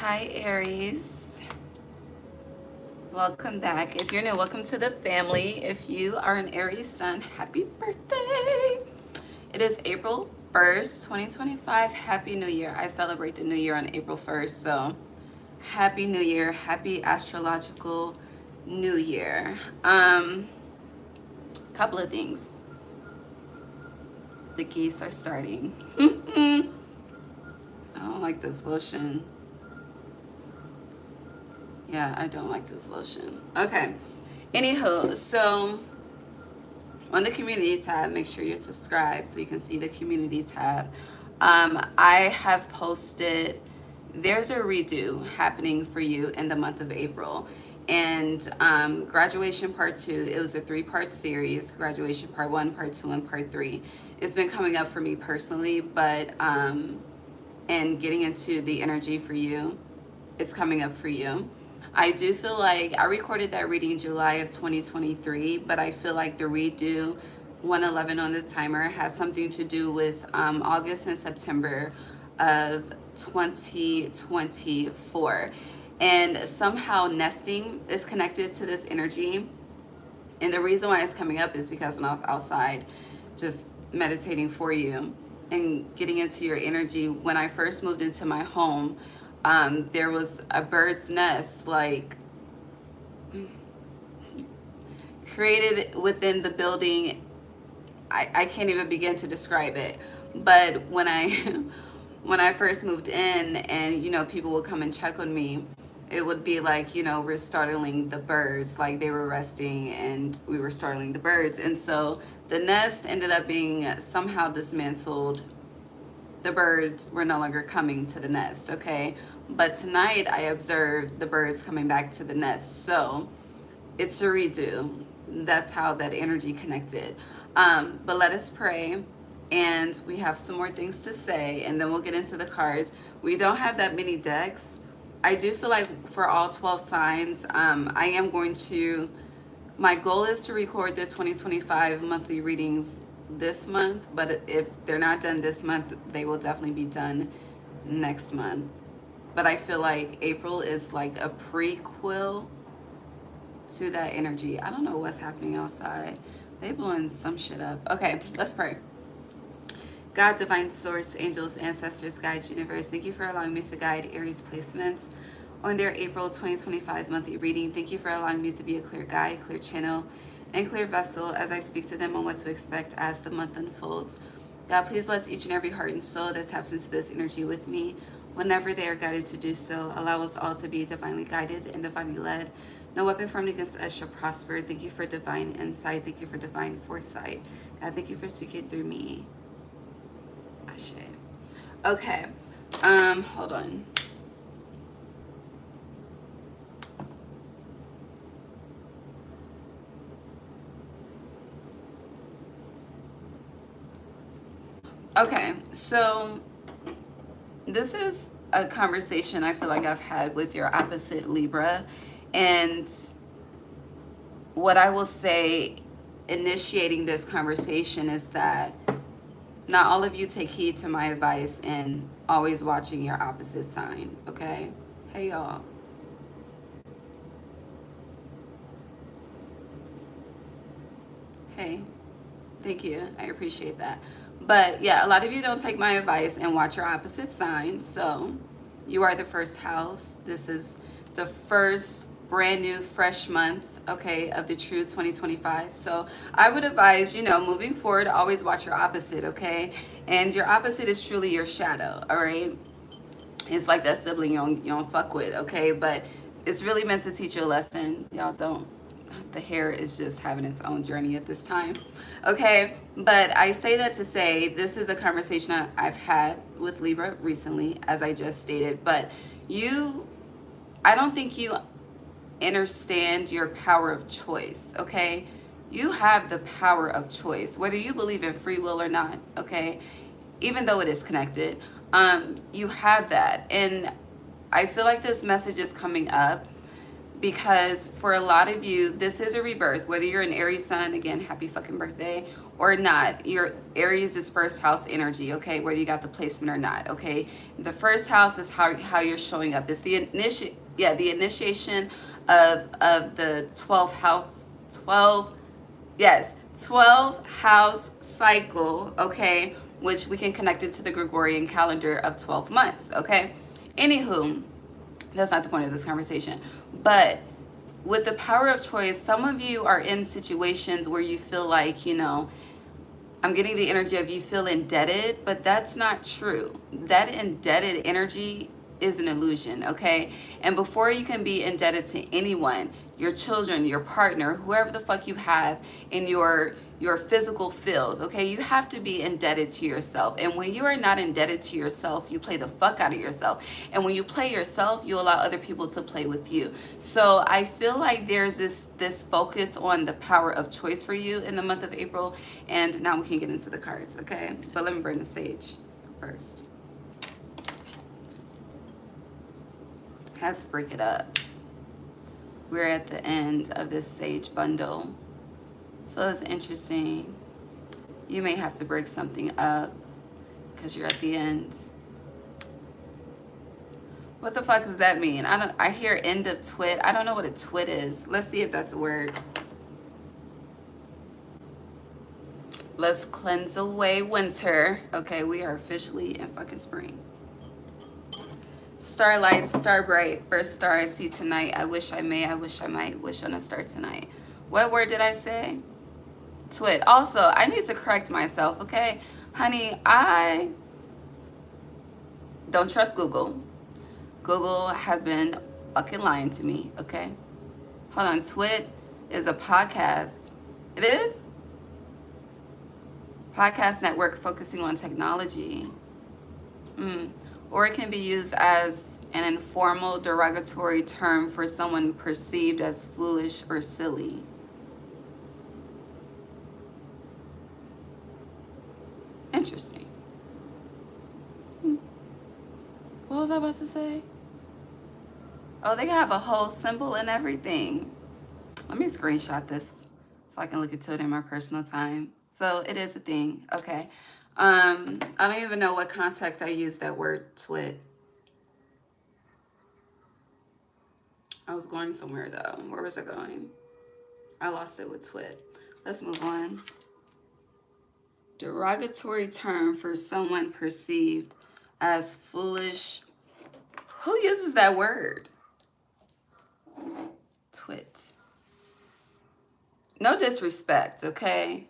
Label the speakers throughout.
Speaker 1: Hi, Aries. Welcome back. If you're new, welcome to the family. If you are an Aries sun, happy birthday. It is April 1st, 2025. Happy New Year. I celebrate the New Year on April 1st, so Happy New Year. Happy Astrological New Year. Couple of things. The geese are starting. I don't like this lotion. Yeah, I don't like this lotion. Okay. Anywho, so on the community tab, make sure you're subscribed so you can see the community tab. I have posted, there's a redo happening for you in the month of April. And graduation part 2, it was a 3-part series, graduation part 1, part 2, and part 3. It's been coming up for me personally, but and getting into the energy for you, it's coming up for you. I do feel like I recorded that reading July of 2023, but I feel like the redo 111 on the timer has something to do with August and September of 2024. And somehow nesting is connected to this energy. And the reason why it's coming up is because when I was outside just meditating for you and getting into your energy, when I first moved into my home, there was a bird's nest like created within the building. I can't even begin to describe it. But when I when I first moved in and people would come and check on me, it would be like we're startling the birds, like they were resting and we were startling the birds. And so the nest ended up being somehow dismantled. The birds were no longer coming to the nest, okay? But tonight I observed the birds coming back to the nest. So it's a redo. That's how that energy connected. But let us pray. And we have some more things to say. And then we'll get into the cards. We don't have that many decks. I do feel like for all 12 signs, I am going to... My goal is to record the 2025 monthly readings this month. But if they're not done this month, they will definitely be done next month. But I feel like April is like a prequel to that energy. I don't know what's happening outside. They blowing some shit up. Okay, let's pray. God, divine source, angels, ancestors, guides, universe, thank you for allowing me to guide Aries placements on their April 2025 monthly reading. Thank you for allowing me to be a clear guide, clear channel, and clear vessel as I speak to them on what to expect as the month unfolds. God, please bless each and every heart and soul that taps into this energy with me. Whenever they are guided to do so, allow us all to be divinely guided and divinely led. No weapon formed against us shall prosper. Thank you for divine insight. Thank you for divine foresight. God, thank you for speaking through me. Ashe. Okay. Hold on. Okay, so this is a conversation I feel like I've had with your opposite Libra. And what I will say initiating this conversation is that not all of you take heed to my advice and always watching your opposite sign, okay? Hey, y'all. Hey, thank you. I appreciate that. But yeah, a lot of you don't take my advice and watch your opposite sign. So you are the first house. This is the first brand new fresh month, okay, of the true 2025. So I would advise, moving forward, always watch your opposite, okay? And your opposite is truly your shadow, all right? It's like that sibling you don't fuck with, okay? But it's really meant to teach you a lesson. Y'all don't. The hair is just having its own journey at this time, okay? But I say that to say this is a conversation I've had with Libra recently, as I just stated. But I don't think you understand your power of choice, okay? You have the power of choice, whether you believe in free will or not, okay? Even though it is connected, you have that. And I feel like this message is coming up because for a lot of you, this is a rebirth. Whether you're an Aries sun, again, happy fucking birthday, or not, your Aries is first house energy, okay, whether you got the placement or not, okay. The first house is how you're showing up. It's the the initiation of the 12th house, 12 house cycle, okay, which we can connect it to the Gregorian calendar of 12 months, okay. Anywho, that's not the point of this conversation, but with the power of choice, some of you are in situations where you feel like, I'm getting the energy of you feel indebted, but that's not true. That indebted energy is an illusion, okay? And before you can be indebted to anyone, your children, your partner, whoever the fuck you have in your physical field, okay, you have to be indebted to yourself. And when you are not indebted to yourself, you play the fuck out of yourself. And when you play yourself, you allow other people to play with you. So I feel like there's this focus on the power of choice for you in the month of April. And now we can get into the cards, okay? But let me bring the sage first. Let's break it up. We're at the end of this sage bundle. So it's interesting. You may have to break something up because you're at the end. What the fuck does that mean? I hear end of twit. I don't know what a twit is. Let's see if that's a word. Let's cleanse away winter. Okay, we are officially in fucking spring. Starlight, star bright, first star I see tonight. I wish I may, I wish I might, wish on a star tonight. What word did I say? Twit. Also, I need to correct myself, okay? Honey, I don't trust Google. Google has been fucking lying to me, okay? Hold on, Twit is a podcast. It is? Podcast network focusing on technology. Or it can be used as an informal derogatory term for someone perceived as foolish or silly. Interesting. What was I about to say? Oh, they have a whole symbol and everything. Let me screenshot this so I can look into it in my personal time. So it is a thing. Okay. I don't even know what context I used that word twit. I was going somewhere though. Where was I going? I lost it with twit. Let's move on. Derogatory term for someone perceived as foolish. Who uses that word? Twit. No disrespect, okay?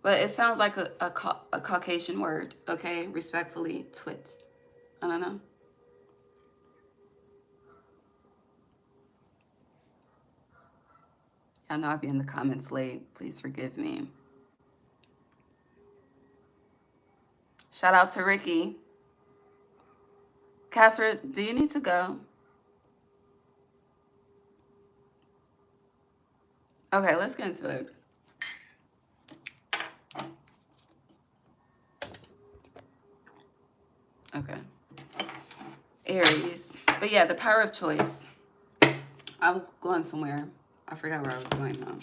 Speaker 1: But it sounds like a Caucasian word, okay? Respectfully, twit. I don't know. I know I'll be in the comments late. Please forgive me. Shout out to Ricky. Casper, do you need to go? Okay, let's get into it. Okay. Aries. But yeah, the power of choice. I was going somewhere. I forgot where I was going now.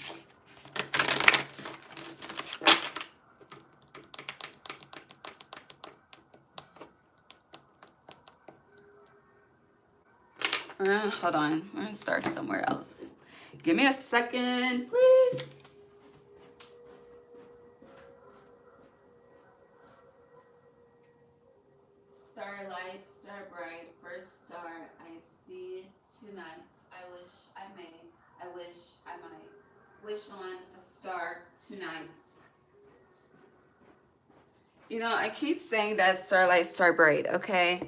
Speaker 1: Hold on. We're going to start somewhere else. Give me a second, please. Starlight, star bright, first star I see tonight. I wish I may, I wish I might. Wish on a star tonight. You know, I keep saying that starlight, star bright, okay?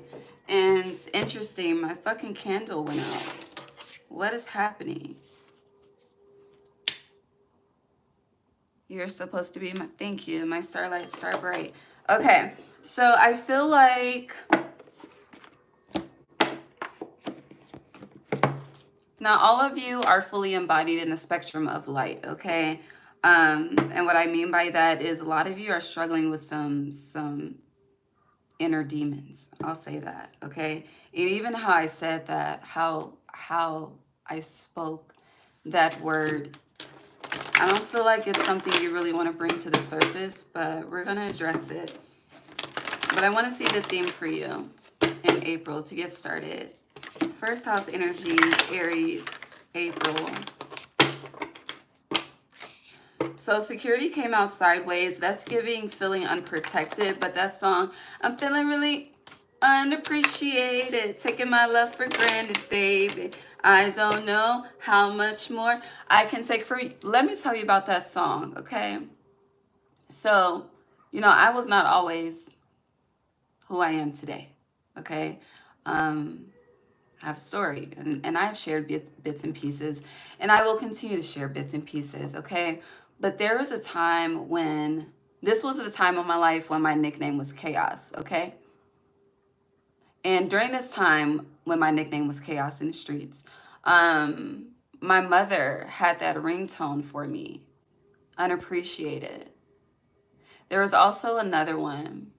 Speaker 1: And it's interesting, my fucking candle went out. What is happening? You're supposed to be my, thank you, my starlight, star bright. Okay, so I feel like, now all of you are fully embodied in the spectrum of light, okay? And what I mean by that is a lot of you are struggling with some inner demons. I'll say that, okay? And even how I said that, how I spoke that word I don't feel like it's something you really want to bring to the surface, but we're going to address it. But I want to see the theme for you in April to get started. First house energy, Aries, April. So security came out sideways. That's giving feeling unprotected. But that song, I'm feeling really unappreciated. Taking my love for granted, baby. I don't know how much more I can take for you. Let me tell you about that song, okay? So, you know, I was not always who I am today, okay? I have a story, and I've shared bits and pieces, and I will continue to share bits and pieces, okay? But there was a time when, this was the time of my life when my nickname was Chaos, okay? And during this time when my nickname was Chaos in the streets, my mother had that ringtone for me, Unappreciated. There was also another one.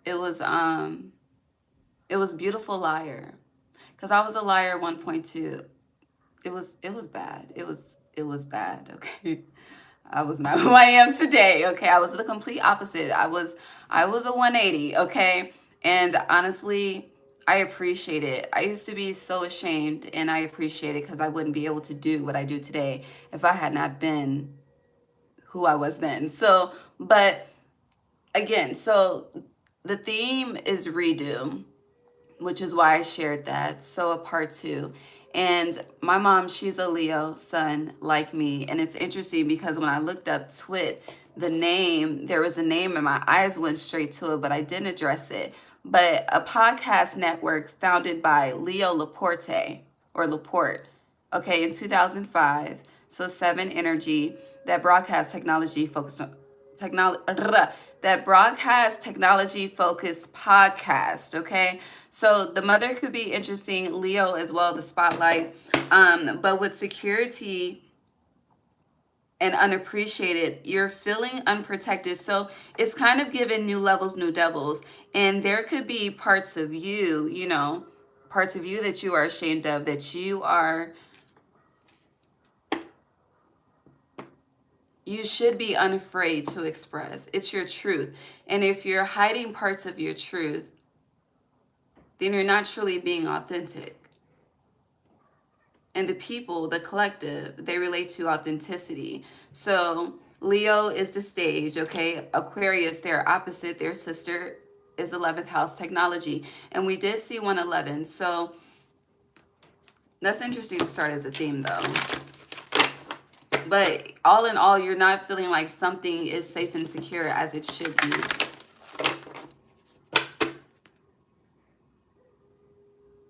Speaker 1: It was Beautiful Liar. Because I was a liar at one point too. It was bad. It was bad, okay? I was not who I am today, okay? I was the complete opposite. I was a 180, okay? And honestly, I appreciate it. I used to be so ashamed, and I appreciate it because I wouldn't be able to do what I do today if I had not been who I was then. So, but again, so the theme is redo, which is why I shared that. So a part 2. And my mom, she's a Leo sun like me. And it's interesting because when I looked up Twit, the name, there was a name and my eyes went straight to it, but I didn't address it. But a podcast network founded by Leo Laporte, okay, in 2005. So 7 Energy, that broadcast technology focused on that broadcast technology focused podcast, okay? So the mother could be interesting, Leo as well, the spotlight. But with security and unappreciated, you're feeling unprotected. So it's kind of giving new levels, new devils. And there could be parts of you, you know, parts of you that you are ashamed of, that you should be unafraid to express. It's your truth. And if you're hiding parts of your truth, then you're not truly being authentic. And the people, the collective, they relate to authenticity. So Leo is the stage, okay? Aquarius, their opposite, their sister is 11th house technology. And we did see 111. So that's interesting to start as a theme though. But all in all, you're not feeling like something is safe and secure as it should be.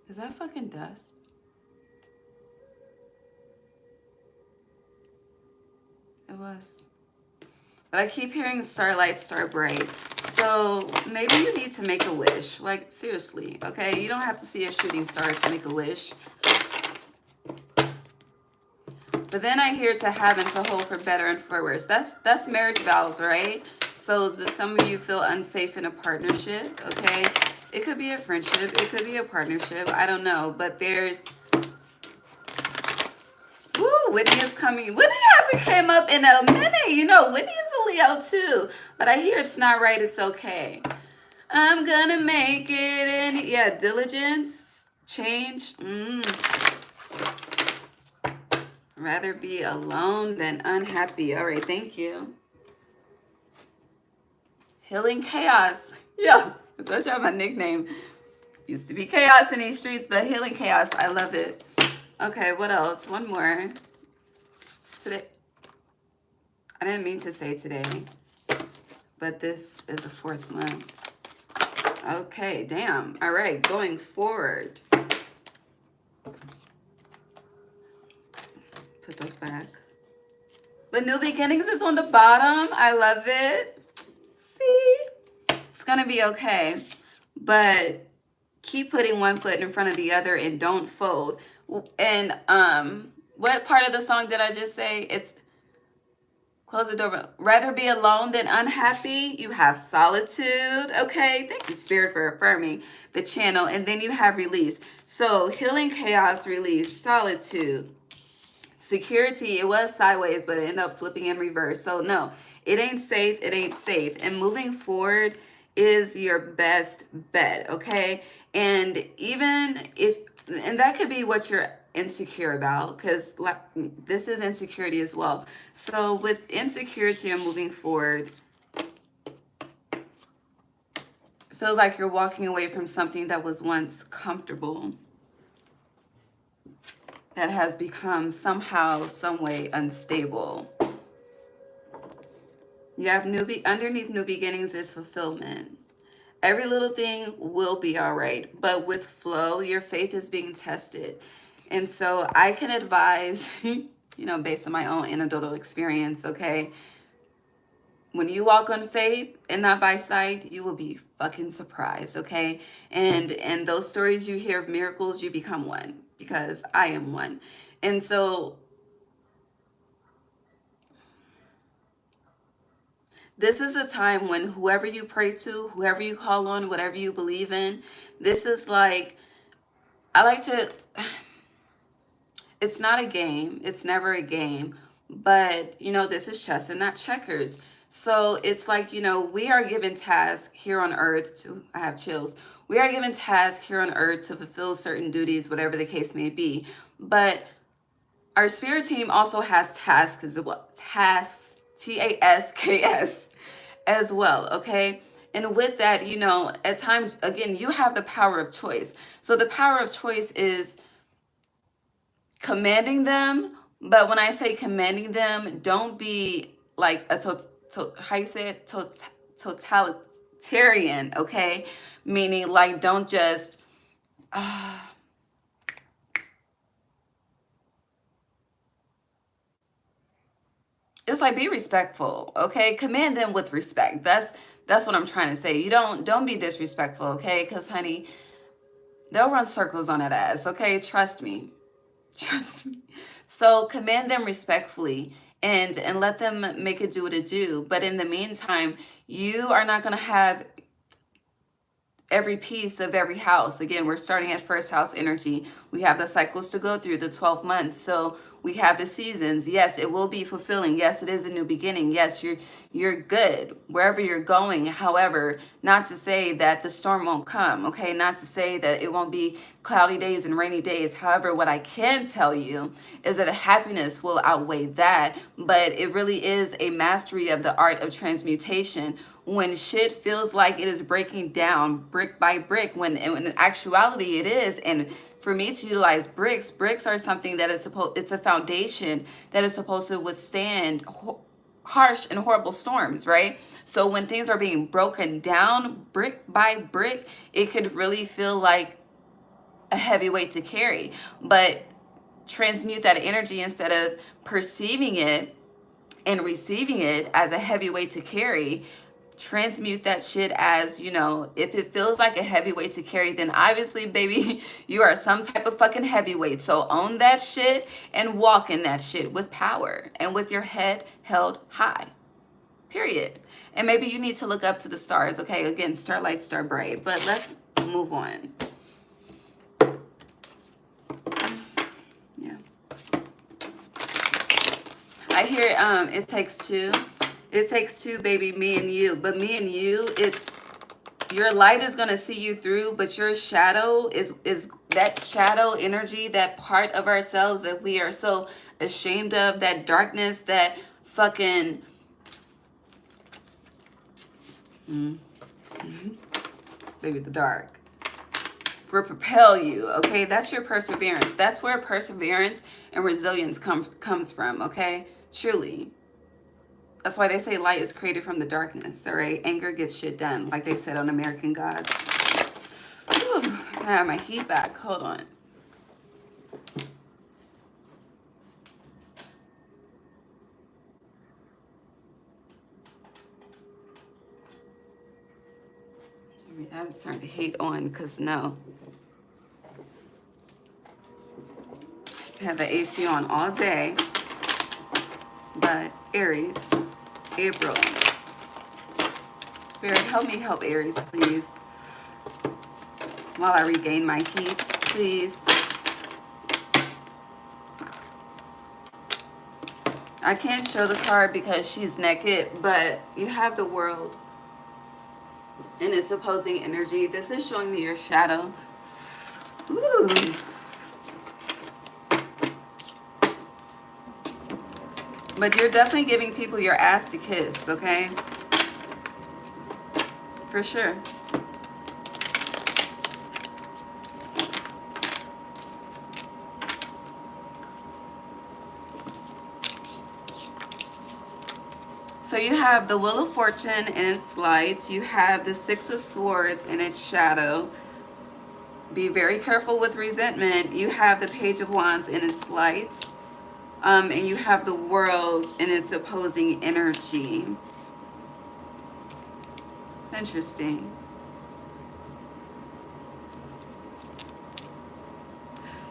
Speaker 1: Is that fucking dust? It was. But I keep hearing starlight, star bright. So maybe you need to make a wish. Like, seriously, okay? You don't have to see a shooting star to make a wish. But then I hear to have and to hold for better and for worse. That's marriage vows, right? So do some of you feel unsafe in a partnership, okay? It could be a friendship. It could be a partnership. I don't know. But there's... Woo, Whitney is coming. Whitney hasn't came up in a minute. You know, Whitney is a Leo too. But I hear it's not right. It's okay. I'm gonna make it in... Yeah, diligence, change. Rather be alone than unhappy. All right, thank you. Healing chaos. Yeah, that's my nickname. Used to be chaos in these streets, but healing chaos. I love it. Okay, what else? One more. Today. I didn't mean to say today, but this is the 4th month. Okay, damn. All right, going forward. Put those back. But new beginnings is on the bottom. I love it. See? It's going to be okay. But keep putting one foot in front of the other and don't fold. And what part of the song did I just say? It's close the door. Rather be alone than unhappy. You have solitude. Okay. Thank you, Spirit, for affirming the channel. And then you have release. So healing chaos, release, solitude. Security, it was sideways, but it ended up flipping in reverse. So no, it ain't safe. It ain't safe. And moving forward is your best bet, okay? And even if, and that could be what you're insecure about, because this is insecurity as well. So with insecurity and moving forward, it feels like you're walking away from something that was once comfortable, that has become somehow, some way unstable. You have underneath new beginnings is fulfillment. Every little thing will be all right, but with flow, your faith is being tested. And so I can advise, based on my own anecdotal experience, okay? When you walk on faith and not by sight, you will be fucking surprised, okay? And those stories you hear of miracles, you become one, because I am one. And so this is a time when whoever you pray to, whoever you call on, whatever you believe in, this is like, I like to, it's not a game. It's never a game. But, this is chess and not checkers. So it's like, we are given tasks here on earth to, I have chills. We are given tasks here on earth to fulfill certain duties, whatever the case may be. But our spirit team also has tasks as well. Tasks, TASKS as well, okay? And with that, at times, again, you have the power of choice. So the power of choice is commanding them. But when I say commanding them, don't be like a totalitarian, okay? Meaning like, don't just, it's like, be respectful, okay? Command them with respect. That's what I'm trying to say. You don't be disrespectful, okay? Because, honey, they'll run circles on that ass, okay? Trust me. Trust me. So command them respectfully and let them make it do what it do. But in the meantime, you are not going to have every piece of every house. Again, we're starting at first house energy. We have the cycles to go through, the 12 months. So we have the seasons. Yes, it will be fulfilling. Yes, it is a new beginning. Yes, you're good wherever you're going. However, not to say that the storm won't come, okay? Not to say that it won't be cloudy days and rainy days. However, what I can tell you is that happiness will outweigh that, but it really is a mastery of the art of transmutation when shit feels like it is breaking down brick by brick, when in actuality it is. And for me to utilize bricks are something that is it's a foundation that is supposed to withstand harsh and horrible storms, right? So when things are being broken down brick by brick, it could really feel like a heavy weight to carry. But transmute that energy instead of perceiving it and receiving it as a heavy weight to carry. Transmute that shit as, if it feels like a heavyweight to carry, then obviously, baby, you are some type of fucking heavyweight. So own that shit and walk in that shit with power and with your head held high, period. And maybe you need to look up to the stars, okay? Again, starlight, star bright. But let's move on. Yeah. I hear it takes two. It takes two, baby, me and you. But me and you, it's your light is going to see you through, but your shadow is that shadow energy, that part of ourselves that we are so ashamed of, that darkness, that fucking baby, the dark will propel you, okay? That's your perseverance. That's where perseverance and resilience comes from, okay? Truly. That's why they say light is created from the darkness, all right? Anger gets shit done, like they said on American Gods. Whew, I have my heat back. Hold on. I had to turn the heat on because no. I had the AC on all day. But Aries, April. Spirit, help me help Aries, please. While I regain my heat, please. I can't show the card because she's naked, but you have the World and its opposing energy. This is showing me your shadow. Ooh. But you're definitely giving people your ass to kiss, okay? For sure. So you have the Wheel of Fortune and its lights. You have the Six of Swords and its shadow. Be very careful with resentment. You have the Page of Wands and its lights. And you have the World and its opposing energy. It's interesting.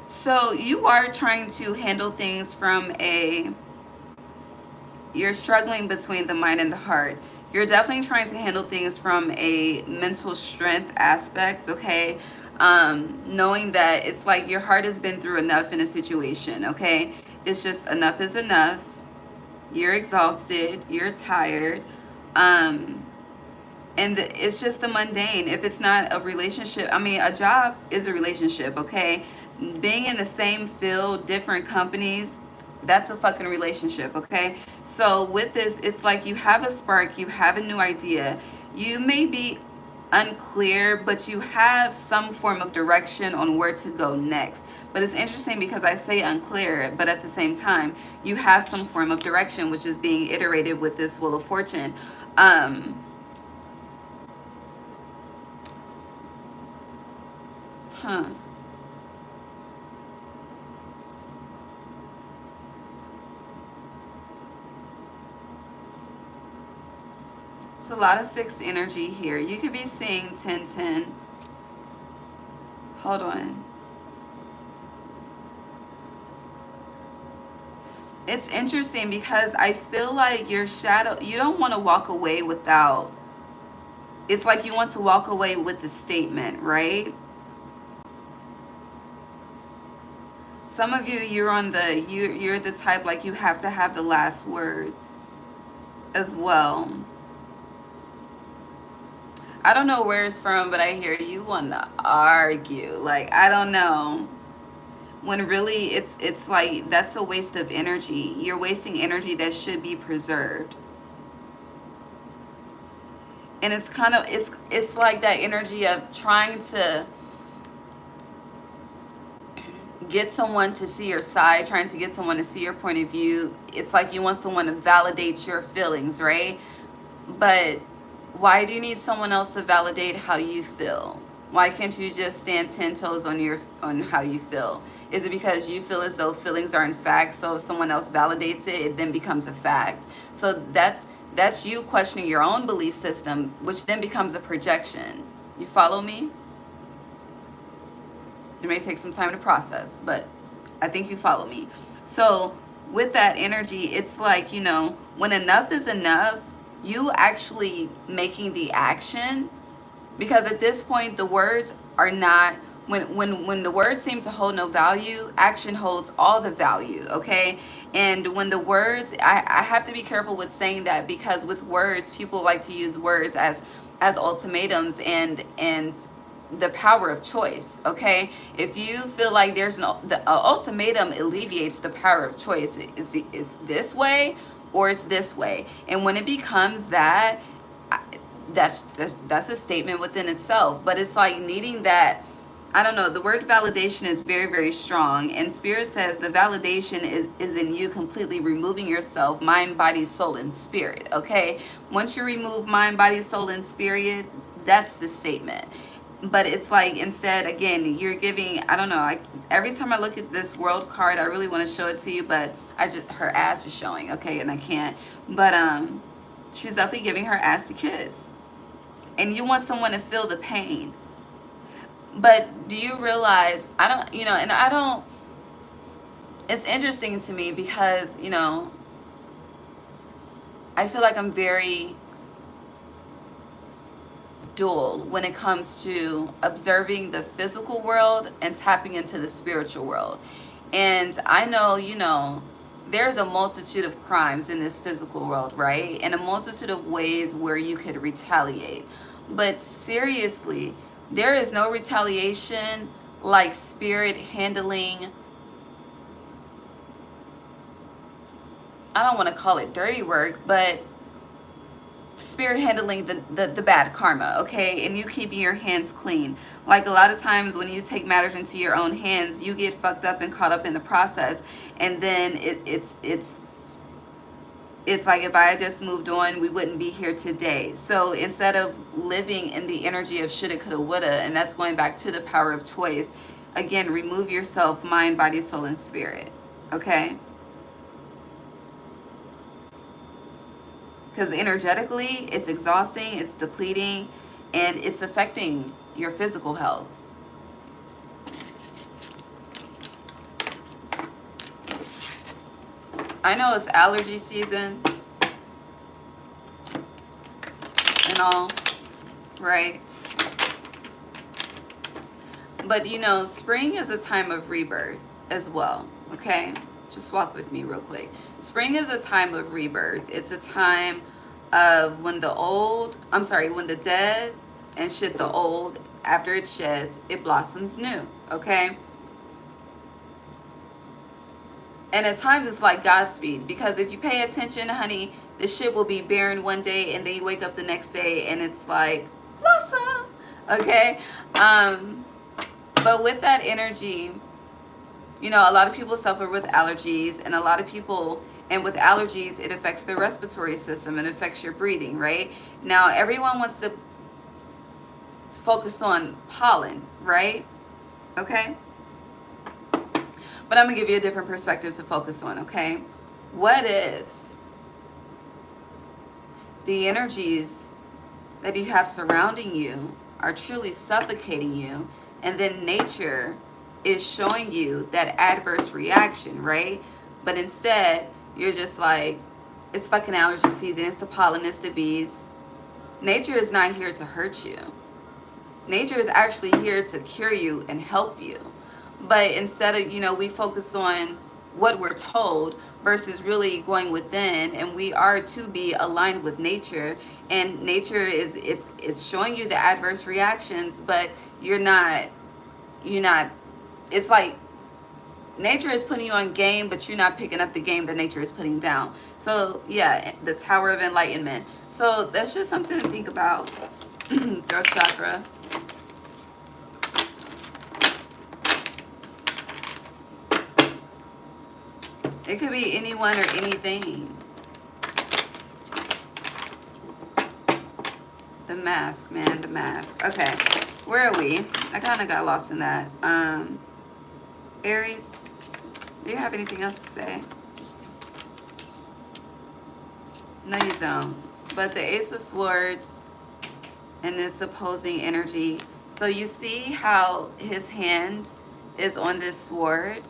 Speaker 1: So you are trying to handle things from a... You're struggling between the mind and the heart. You're definitely trying to handle things from a mental strength aspect, okay? Knowing that it's like your heart has been through enough in a situation, okay? It's just enough is enough. You're exhausted. You're tired. And it's just the mundane. If it's not a relationship, I mean, a job is a relationship, okay? Being in the same field, different companies, that's a fucking relationship, okay? So with this, it's like you have a spark, you have a new idea. You may be unclear, but you have some form of direction on where to go next. But it's interesting because I say unclear, but at the same time, you have some form of direction, which is being iterated with this Wheel of Fortune. It's a lot of fixed energy here. You could be seeing 10-10. Hold on. It's interesting because I feel like your shadow, you don't want to walk away without, it's like you want to walk away with the statement, right? Some of you, you're the type like you have to have the last word as well. I don't know where it's from, but I hear you want to argue. Like, I don't know. When really it's like that's a waste of energy. You're wasting energy that should be preserved. And it's kind of it's like that energy of trying to get someone to see your side, trying to get someone to see your point of view. It's like you want someone to validate your feelings, right? But why do you need someone else to validate how you feel? Why can't you just stand 10 toes on how you feel? Is it because you feel as though feelings are in fact, so if someone else validates it, it then becomes a fact? So that's you questioning your own belief system, which then becomes a projection. You follow me? It may take some time to process, but I think you follow me. So with that energy, it's like, you know, when enough is enough, you actually making the action, because at this point the words are not, when the words seem to hold no value, action holds all the value, okay? And when the words, I have to be careful with saying that, because with words, people like to use words as ultimatums and the power of choice, okay? If you feel like there's the ultimatum alleviates the power of choice. It's this way or it's this way. And when it becomes that, that's a statement within itself. But it's like needing that, I don't know, the word validation is very, very strong. And Spirit says the validation is in you completely removing yourself, mind, body, soul, and spirit, okay? Once you remove mind, body, soul, and spirit, that's the statement. But it's like, instead, again, you're giving, I don't know, every time I look at this World card, I really want to show it to you, but her ass is showing, okay, and I can't. But she's definitely giving her ass to kiss. And you want someone to feel the pain. But do you realize, it's interesting to me because, you know, I feel like I'm very dual when it comes to observing the physical world and tapping into the spiritual world. And I know, you know, there's a multitude of crimes in this physical world, right? And a multitude of ways where you could retaliate. But seriously, there is no retaliation like spirit handling, I don't want to call it dirty work, but spirit handling the bad karma, okay? And you keeping your hands clean. Like a lot of times when you take matters into your own hands, you get fucked up and caught up in the process. And then it's like, if I had just moved on, we wouldn't be here today. So instead of living in the energy of shoulda, coulda, woulda, and that's going back to the power of choice, again, remove yourself, mind, body, soul, and spirit, okay? Because energetically, it's exhausting, it's depleting, and it's affecting your physical health. I know it's allergy season and all, right? But you know, spring is a time of rebirth as well, okay? Just walk with me real quick. Spring is a time of rebirth. It's a time of when the dead and shit the old, after it sheds, it blossoms new, okay? And at times it's like Godspeed, because if you pay attention, honey, the shit will be barren one day and then you wake up the next day and it's like blossom, okay? But with that energy, you know, a lot of people suffer with allergies, and a lot of people, and with allergies, it affects their respiratory system, it affects your breathing, right? Now, everyone wants to focus on pollen, right? Okay? But I'm going to give you a different perspective to focus on, okay? What if the energies that you have surrounding you are truly suffocating you, and then nature is showing you that adverse reaction, right? But instead, you're just like, it's fucking allergy season, it's the pollen, it's the bees. Nature is not here to hurt you. Nature is actually here to cure you and help you. But instead of, you know, we focus on what we're told versus really going within, and we are to be aligned with nature, and nature is, it's showing you the adverse reactions, but you're not, it's like nature is putting you on game, but you're not picking up the game that nature is putting down. So yeah, the Tower of Enlightenment. So that's just something to think about. Throat chakra. It could be anyone or anything. The mask, man, the mask. Okay, where are we? I kind of got lost in that. Aries, do you have anything else to say? No, you don't. But the Ace of Swords and its opposing energy. So you see how his hand is on this sword?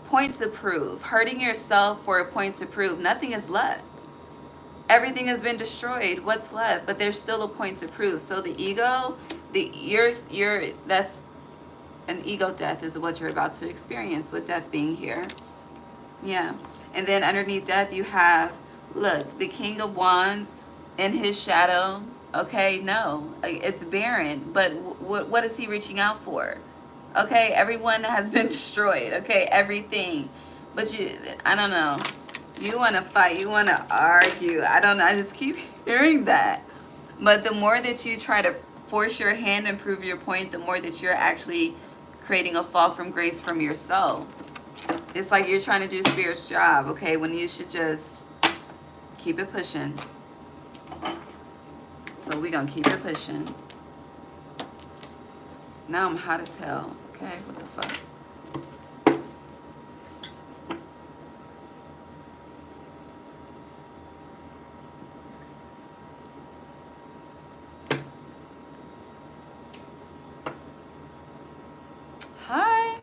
Speaker 1: Point to prove. Hurting yourself for a point to prove. Nothing is left. Everything has been destroyed. What's left? But there's still a point to prove. So the ego, that's an ego death is what you're about to experience, with death being here. Yeah. And then underneath death you have, look, the King of Wands in his shadow. Okay, no, it's barren. But what is he reaching out for? Okay, everyone has been destroyed. Okay, everything. But I don't know. You want to fight. You want to argue. I don't know. I just keep hearing that. But the more that you try to force your hand and prove your point, the more that you're actually creating a fall from grace from yourself. It's like you're trying to do Spirit's job, okay, when you should just keep it pushing. So we're going to keep it pushing. Now I'm hot as hell. Okay, what the fuck? Hi.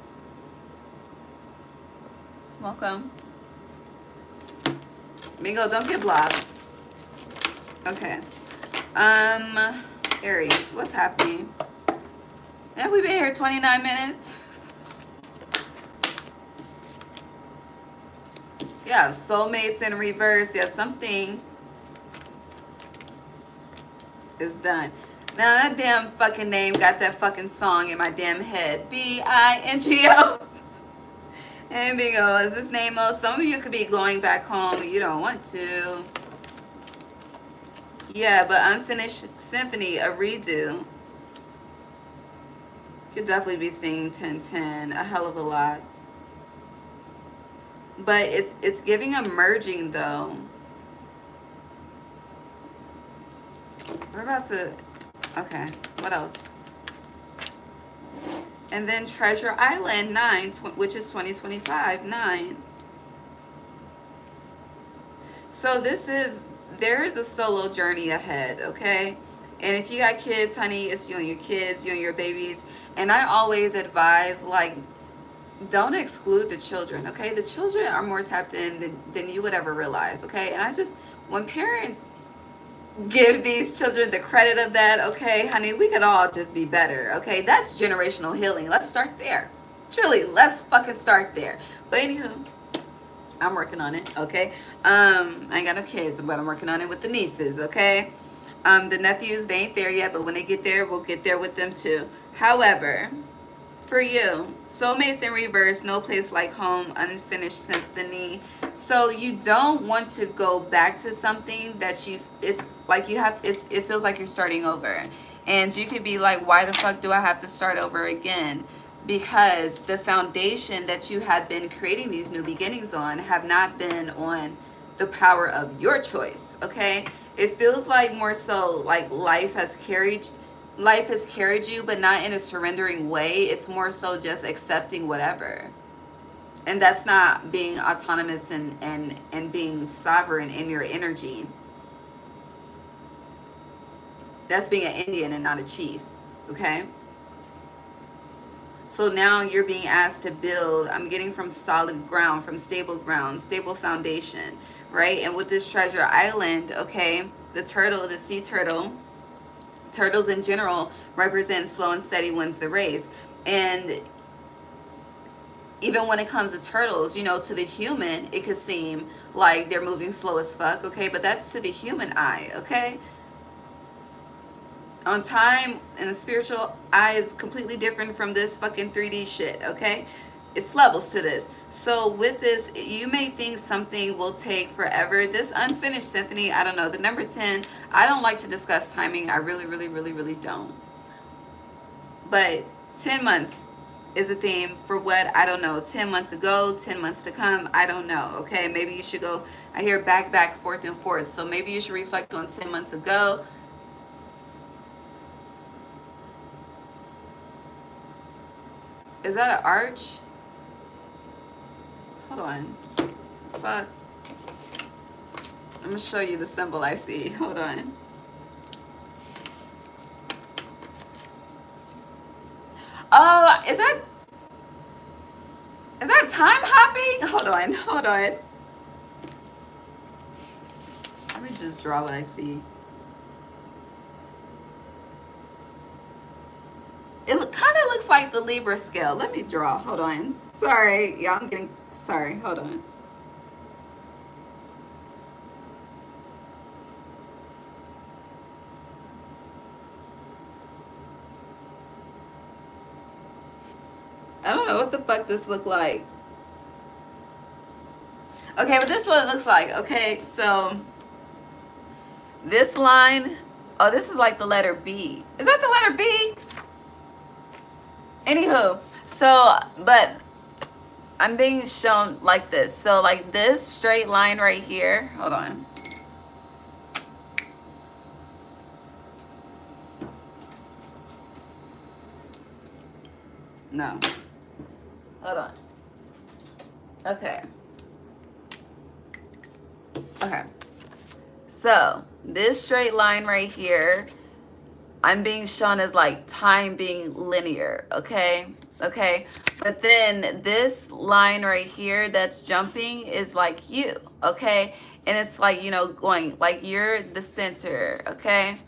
Speaker 1: Welcome. Bingo, don't get blocked. Okay. Aries, what's happening? Yeah, we've been here 29 minutes. Yeah, soulmates in reverse. Yeah, something is done. Now that damn fucking name got that fucking song in my damn head. B-I-N-G-O. And bingo, is this name-o? Some of you could be going back home. You don't want to. Yeah, but Unfinished Symphony, a redo. Could definitely be singing 1010 a hell of a lot. But it's giving a merging though. We're about to, okay, what else? And then Treasure Island 9, which is 2025, 9. So there is a solo journey ahead, okay? And if you got kids, honey, it's you and your kids, you and your babies. And I always advise, like, don't exclude the children, okay? The children are more tapped in than you would ever realize, okay? And when parents give these children the credit of that, okay, honey, we could all just be better, okay? That's generational healing. Let's start there. Truly, let's fucking start there. But anywho, I'm working on it, okay? I ain't got no kids, but I'm working on it with the nieces, okay? The nephews, they ain't there yet, but when they get there, we'll get there with them too. However, for you, soulmates in reverse, no place like home, unfinished symphony. So you don't want to go back to something that it feels like you're starting over. And you could be like, why the fuck do I have to start over again? Because the foundation that you have been creating these new beginnings on have not been on the power of your choice, okay? It feels like more so like life has carried you, but not in a surrendering way. It's more so just accepting whatever. And that's not being autonomous and being sovereign in your energy. That's being an Indian and not a chief, okay? So now you're being asked to build, I'm getting from solid ground, from stable ground, stable foundation, right? And with this Treasure Island, okay, the turtle, the sea turtle, turtles in general represent slow and steady wins the race. And even when it comes to turtles, you know, to the human, it could seem like they're moving slow as fuck, okay? But that's to the human eye, okay? On time and the spiritual eye is completely different from this fucking 3D shit, okay? It's levels to this. So with this, you may think something will take forever. This unfinished symphony, I don't know. The number 10, I don't like to discuss timing. I really, really, really, really don't. But 10 months is a theme for what? I don't know. 10 months ago, 10 months to come, I don't know, okay? Maybe you should go, I hear back, forth, and forth. So maybe you should reflect on 10 months ago. Is that an arch? Hold on. Fuck. I'm gonna show you the symbol I see. Hold on. Oh, is that time hopping? Hold on. Let me just draw what I see. It kind of looks like the Libra scale. Let me draw. Hold on. Sorry, y'all. Sorry. Hold on. I don't know what the fuck this look like. Okay, but this is what it looks like. Okay, so this line. Oh, this is like the letter B. Is that the letter B? Anywho, so, but I'm being shown like this. So like this straight line right here. Hold on. No. Hold on. Okay. Okay. So this straight line right here, I'm being shown as like time being linear, okay? Okay, but then this line right here that's jumping is like you, okay? And it's like, you know, going, like you're the center, okay?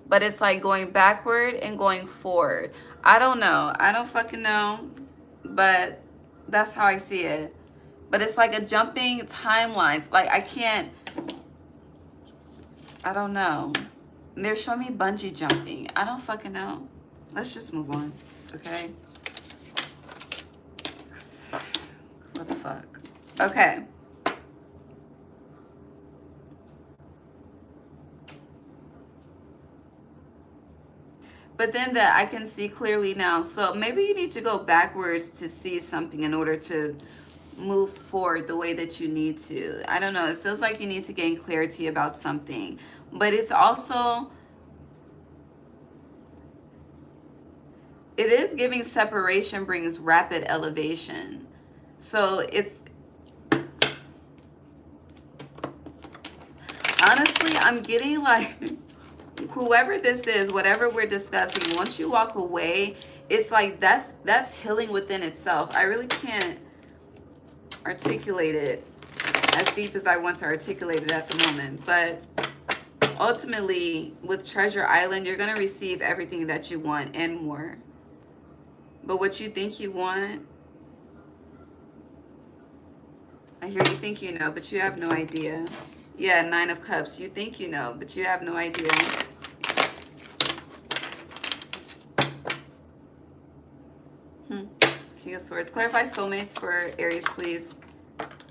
Speaker 1: But it's like going backward and going forward. I don't know. I don't fucking know, but that's how I see it. But it's like a jumping timelines. Like I don't know. They're showing me bungee jumping. I don't fucking know. Let's just move on, okay? What the fuck? Okay. But then that I can see clearly now. So maybe you need to go backwards to see something in order to move forward the way that you need to. I don't know. It feels like you need to gain clarity about something. But it's also, it is giving separation brings rapid elevation. So it's, honestly, I'm getting like, whoever this is, whatever we're discussing, once you walk away, it's like that's healing within itself. I really can't articulate it as deep as I want to articulate it at the moment. But ultimately, with Treasure Island, you're going to receive everything that you want and more. But what you think you want, I hear you think you know, but you have no idea. Yeah, 9 of Cups. You think you know, but you have no idea. King of Swords. Clarify soulmates for Aries, please.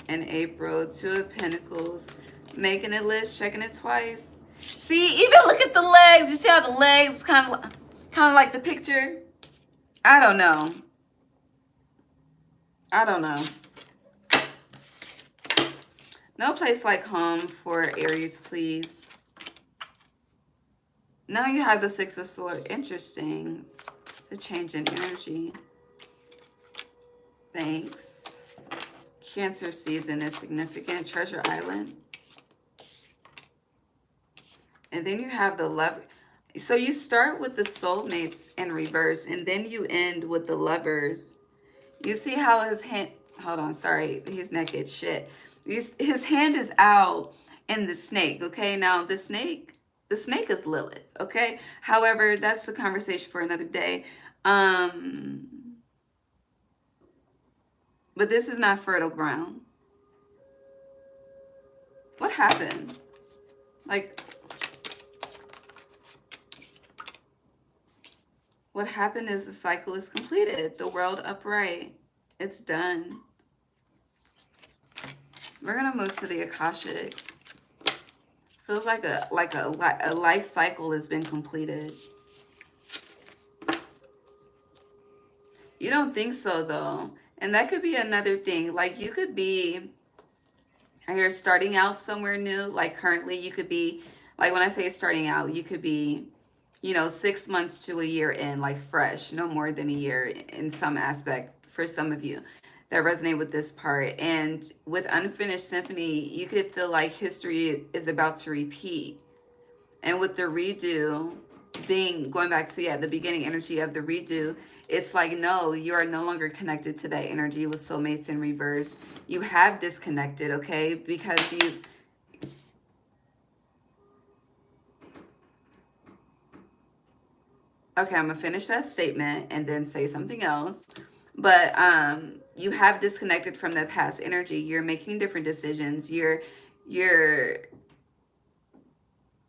Speaker 1: In April. 2 of Pentacles. Making a list, checking it twice. See, even look at the legs. You see how the legs kind of like the picture? I don't know. I don't know. No place like home for Aries, please. Now you have the 6 of Swords. Interesting. It's a change in energy. Thanks. Cancer season is significant. Treasure Island. And then you have the Lover. So you start with the soulmates in reverse, and then you end with the Lovers. You see how his hand, hold on, sorry, he's naked, shit. His hand is out in the snake, okay? Now the snake is Lilith, okay? However, that's a conversation for another day. But this is not fertile ground. What happened? Like, what happened is the cycle is completed. The world upright. It's done. We're gonna move to the Akashic. Feels like a life cycle has been completed. You don't think so though. And that could be another thing. Like you could be, you're starting out somewhere new. Like currently you could be, like when I say starting out, you could be, you know, 6 months to a year in, like fresh, no more than a year in some aspect for some of you that resonate with this part. And with Unfinished Symphony, you could feel like history is about to repeat. And with the redo being, going back to, the beginning energy of the redo, it's like, no, you are no longer connected to that energy with soulmates in reverse. You have disconnected, okay? Because you, okay, I'm gonna finish that statement and then say something else. But you have disconnected from that past energy. You're making different decisions. You're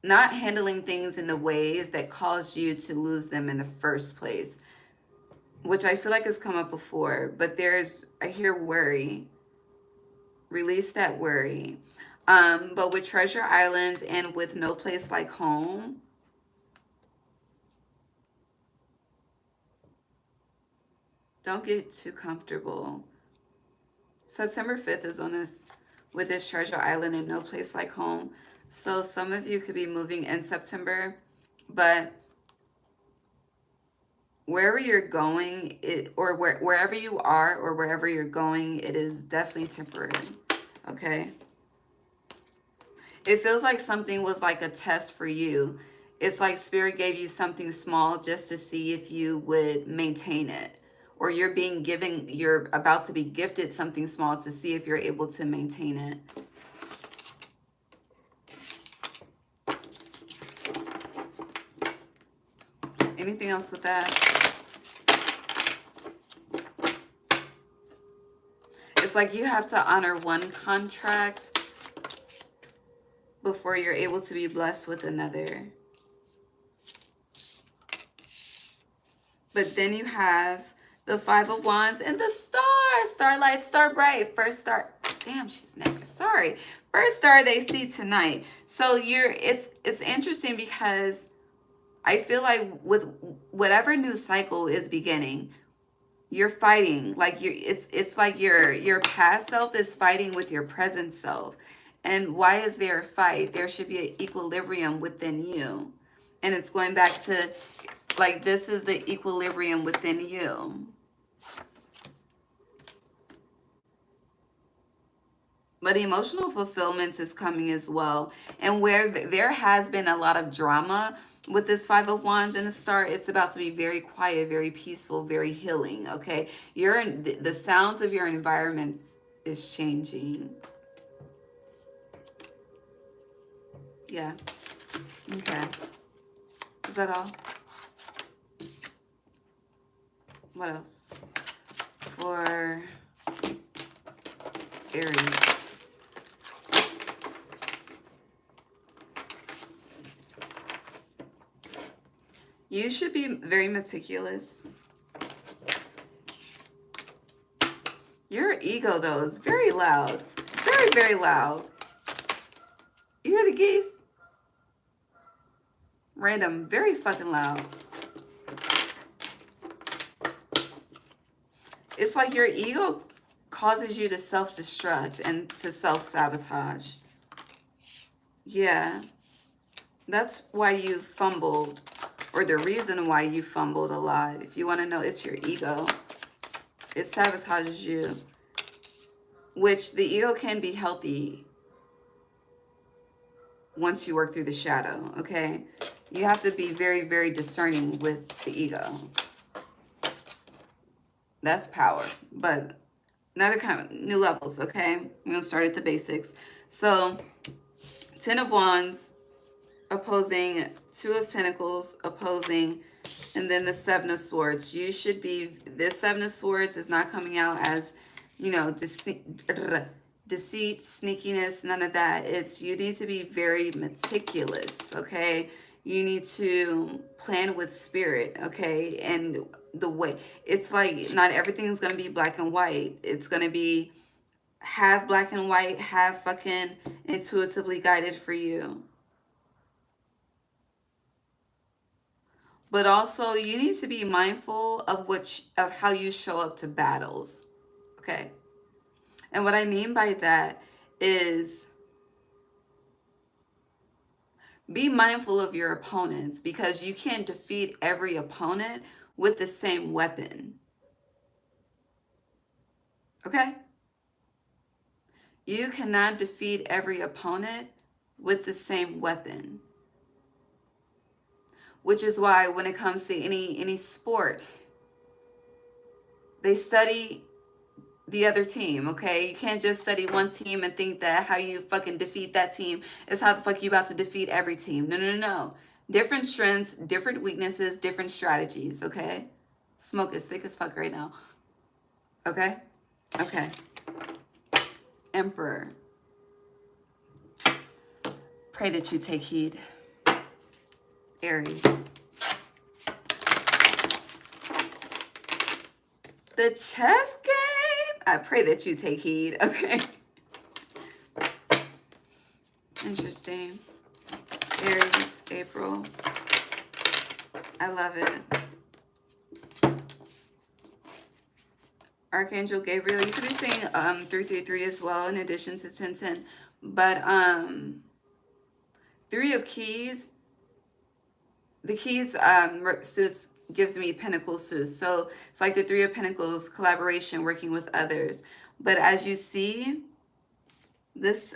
Speaker 1: not handling things in the ways that caused you to lose them in the first place, which I feel like has come up before. But I hear worry. Release that worry. But with Treasure Island and with No Place Like Home, don't get too comfortable. September 5th is on this, with this Treasure Island and No Place Like Home. So some of you could be moving in September, but wherever you're going, wherever you are or wherever you're going, it is definitely temporary, okay? It feels like something was like a test for you. It's like Spirit gave you something small just to see if you would maintain it. Or you're about to be gifted something small to see if you're able to maintain it. Anything else with that? It's like you have to honor one contract before you're able to be blessed with another. But then you have the Five of Wands and the star. Starlight, star bright. First star. Damn, she's naked. Sorry. First star they see tonight. So it's interesting because I feel like with whatever new cycle is beginning, you're fighting. Like it's like your past self is fighting with your present self. And why is there a fight? There should be an equilibrium within you. And it's going back to, like, this is the equilibrium within you. But emotional fulfillment is coming as well. And where there has been a lot of drama with this Five of Wands and the star, it's about to be very quiet, very peaceful, very healing, okay? The sounds of your environment is changing. Yeah. Okay. Is that all? What else? For Aries. You should be very meticulous. Your ego, though, is very loud. Very, very loud. You hear the geese? Random, very fucking loud. It's like your ego causes you to self-destruct and to self-sabotage. Yeah. That's why you fumbled, or the reason why you fumbled a lot. If you want to know, it's your ego. It sabotages you, which the ego can be healthy once you work through the shadow, okay? You have to be very, very discerning with the ego. That's power, but another kind of new levels, okay? I'm going to start at the basics. So, Ten of Wands opposing Two of Pentacles, opposing, and then the Seven of Swords. You should be, this Seven of Swords is not coming out as, you know, deceit, sneakiness, none of that. It's, you need to be very meticulous, okay? You need to plan with spirit, okay? And the way, it's like not everything is going to be black and white. It's going to be half black and white, half fucking intuitively guided for you. But also, you need to be mindful of of how you show up to battles, okay? And what I mean by that is be mindful of your opponents, because you can't defeat every opponent with the same weapon, okay? You cannot defeat every opponent with the same weapon. Which is why when it comes to any sport, they study the other team, okay? You can't just study one team and think that how you fucking defeat that team is how the fuck you about to defeat every team. No, no, no, no. Different strengths, different weaknesses, different strategies, okay? Smoke is thick as fuck right now. Okay? Okay. Emperor. Pray that you take heed. Aries. The chess game. I pray that you take heed. Okay. Interesting. Aries, April. I love it. Archangel Gabriel. You could be saying 333 as well, in addition to 1010. But Three of Keys. The Keys suits gives me Pentacle suits. So it's like the Three of Pentacles, collaboration, working with others. But as you see, this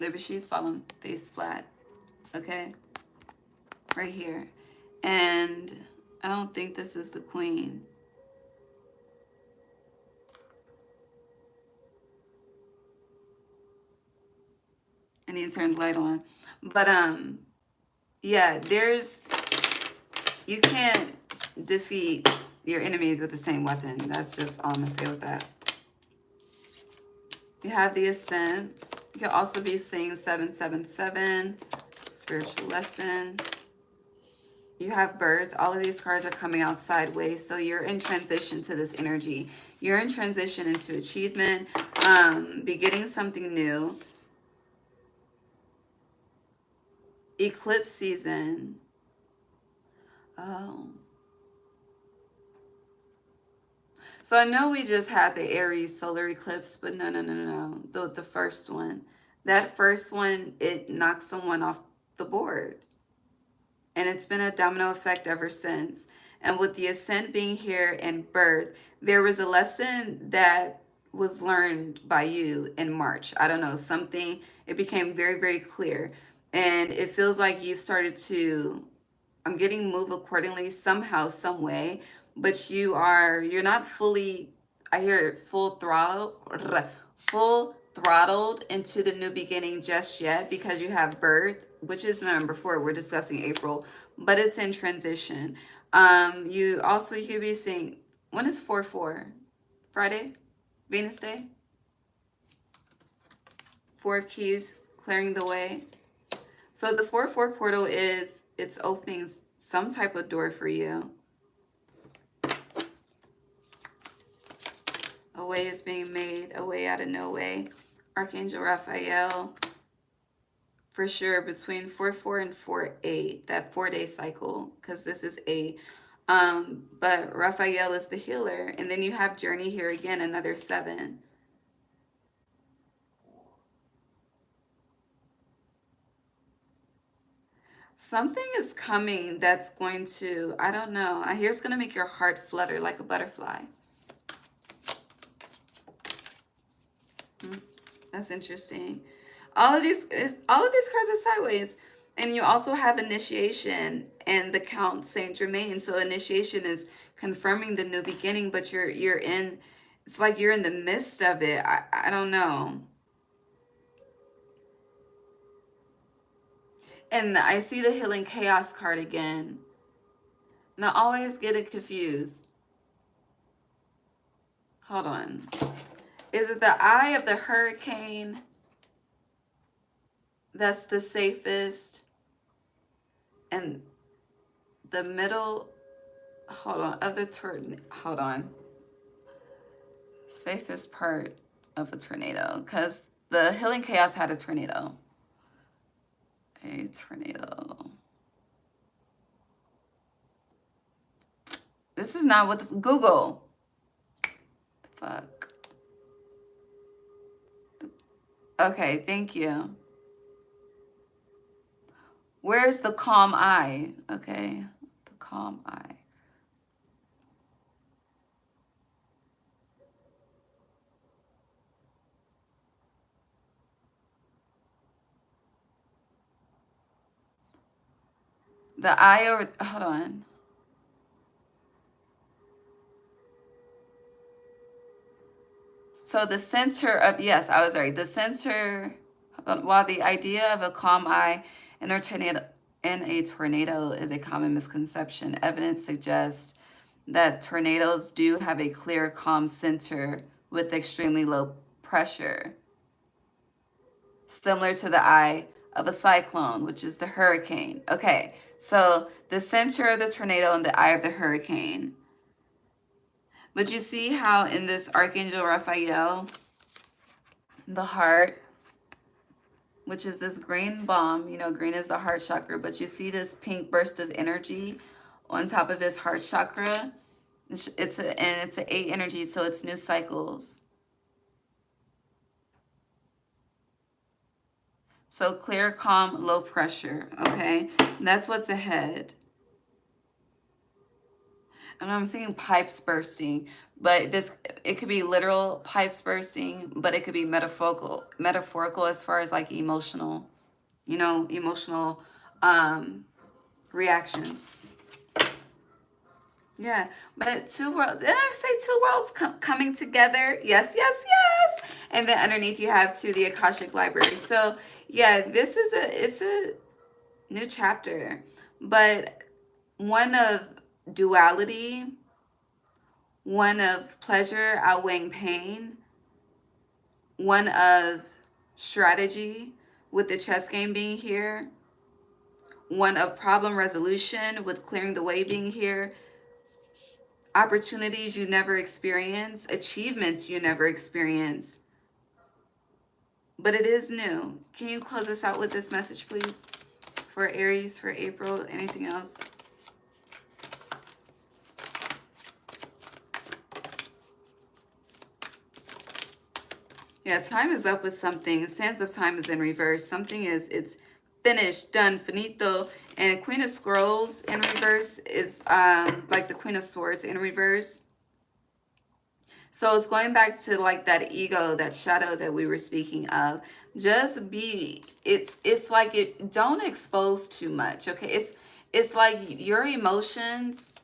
Speaker 1: maybe she's falling face flat. Okay. Right here. And I don't think this is the Queen. I need to turn the light on. But yeah, you can't defeat your enemies with the same weapon. That's just all I'm going to say with that. You have the Ascent. You can also be seeing 777, spiritual lesson. You have Birth. All of these cards are coming out sideways. So you're in transition to this energy. You're in transition into achievement, beginning something new. Eclipse season. Oh. So I know we just had the Aries solar eclipse, but no. The first one. That first one, it knocked someone off the board. And it's been a domino effect ever since. And with the Ascent being here and Birth, there was a lesson that was learned by you in March. I don't know, something, it became very, very clear. And it feels like you've started to, I'm getting move accordingly somehow, some way, but you're not fully, I hear it, full throttled into the new beginning just yet, because you have Birth, which is number 4. We're discussing April, but it's in transition. You also could be seeing, when is 4/4? Friday? Venus Day? 4 of Keys, clearing the way. So the 4/4 portal is, it's opening some type of door for you. A way is being made, a way out of no way. Archangel Raphael, for sure, between 4/4 and 4/8, that 4-day cycle, because this is 8. But Raphael is the healer. And then you have Journey here again, another 7. Something is coming that's going to, I don't know, I hear it's going to make your heart flutter like a butterfly. That's interesting. All of these cards are sideways. And you also have Initiation and the Count Saint Germain. So initiation is confirming the new beginning, but you're in, it's like you're in the midst of it. I don't know. And I see the Healing Chaos card again. And I always get it confused. Hold on. Is it the Eye of the Hurricane that's the safest? And the middle, hold on, of the tornado, hold on. Safest part of a tornado, because the Healing Chaos had a tornado. A tornado. This is not what the, Google. Fuck. Okay, thank you. Where's the Calm Eye? Okay, the Calm Eye. The eye over, hold on. So the center of, yes, I was right. The center, while the idea of a calm eye in a tornado is a common misconception, evidence suggests that tornadoes do have a clear, calm center with extremely low pressure, similar to the eye of a cyclone, which is the hurricane. Okay, so the center of the tornado and the eye of the hurricane. But you see how in this Archangel Raphael, the heart, which is this green bomb, you know, green is the heart chakra, but you see this pink burst of energy on top of his heart chakra. It's an 8 energy, so it's new cycles. So clear, calm, low pressure, okay? And that's what's ahead. And I'm seeing pipes bursting, but it could be literal pipes bursting, but it could be metaphorical as far as like emotional, you know, emotional reactions. Yeah, but two worlds, did I say two worlds coming together? Yes, yes, yes. And then underneath you have the Akashic Library. So yeah, this is it's a new chapter, but one of duality, one of pleasure outweighing pain, one of strategy with the chess game being here, one of problem resolution with clearing the way being here, opportunities you never experience, achievements you never experience, but it is new. Can you close us out with this message, please? For Aries, for April, anything else? Yeah, time is up with something. Sands of time is in reverse. Something is, it's finished, done, finito. And Queen of Scrolls in reverse is like the Queen of Swords in reverse. So it's going back to like that ego, that shadow that we were speaking of. Just be, it's like it, don't expose too much, okay? It's like your emotions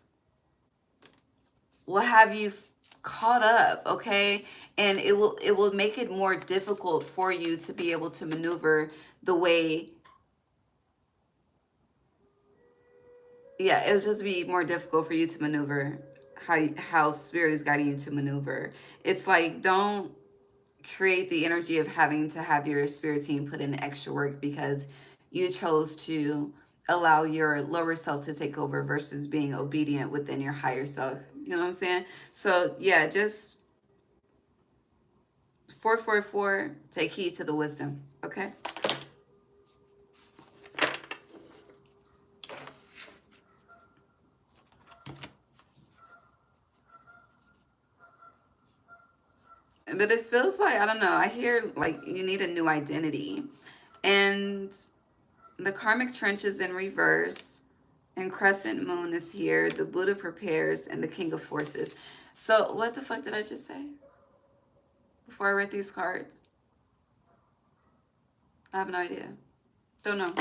Speaker 1: will have you caught up, okay? And it will make it more difficult for you to be able to maneuver the way, yeah, it'll just be more difficult for you to maneuver how spirit is guiding you to maneuver. It's like, don't create the energy of having to have your spirit team put in extra work because you chose to allow your lower self to take over versus being obedient within your higher self. You know what I'm saying? So yeah, just 444, take heed to the wisdom, okay? But it feels like, I don't know, I hear like you need a new identity. And the karmic trench is in reverse, and crescent moon is here, the Buddha prepares, and the king of forces. So what the fuck did I just say before I read these cards? I have no idea. Don't know.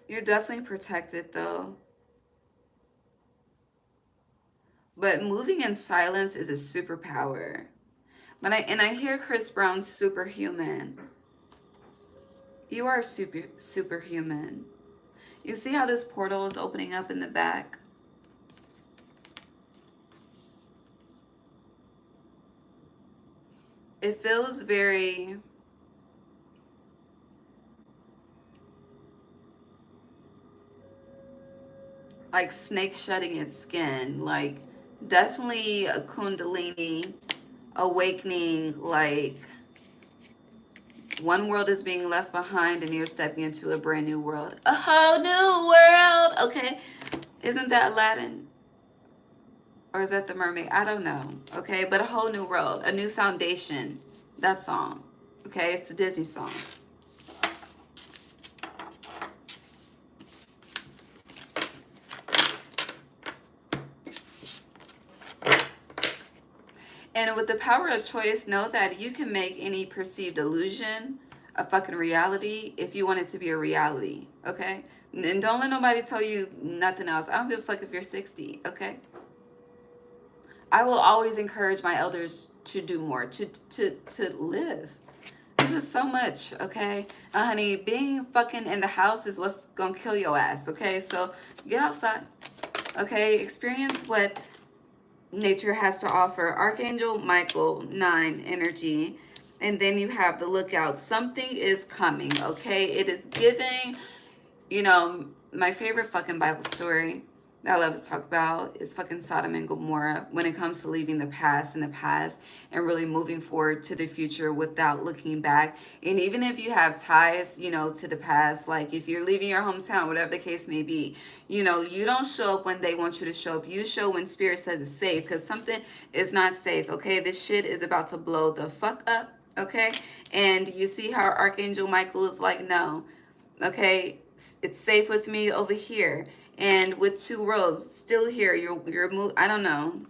Speaker 1: You're definitely protected though. But moving in silence is a superpower. But I hear Chris Brown's superhuman. You are superhuman. You see how this portal is opening up in the back? It feels very like snake shedding its skin. Like definitely a kundalini awakening, like one world is being left behind and you're stepping into a brand new world. A whole new world, okay? Isn't that Aladdin? Or is that the mermaid? I don't know, okay? But a whole new world, a new foundation, that song, okay? It's a Disney song. And with the power of choice, know that you can make any perceived illusion a fucking reality if you want it to be a reality, okay? And don't let nobody tell you nothing else. I don't give a fuck if you're 60, okay? I will always encourage my elders to do more, to live. There's just so much, okay? Honey, being fucking in the house is what's gonna kill your ass, okay? So get outside, okay? Experience what nature has to offer. Archangel Michael, 9 energy. And then you have the lookout. Something is coming, okay? It is giving, you know, my favorite fucking Bible story that I love to talk about is fucking Sodom and Gomorrah when it comes to leaving the past in the past and really moving forward to the future without looking back. And even if you have ties, you know, to the past, like if you're leaving your hometown, whatever the case may be, you know, you don't show up when they want you to show up. You show when spirit says it's safe, because something is not safe, okay? This shit is about to blow the fuck up, okay? And you see how Archangel Michael is like, no, okay, it's safe with me over here. And with 2 rows still here, you're I don't know,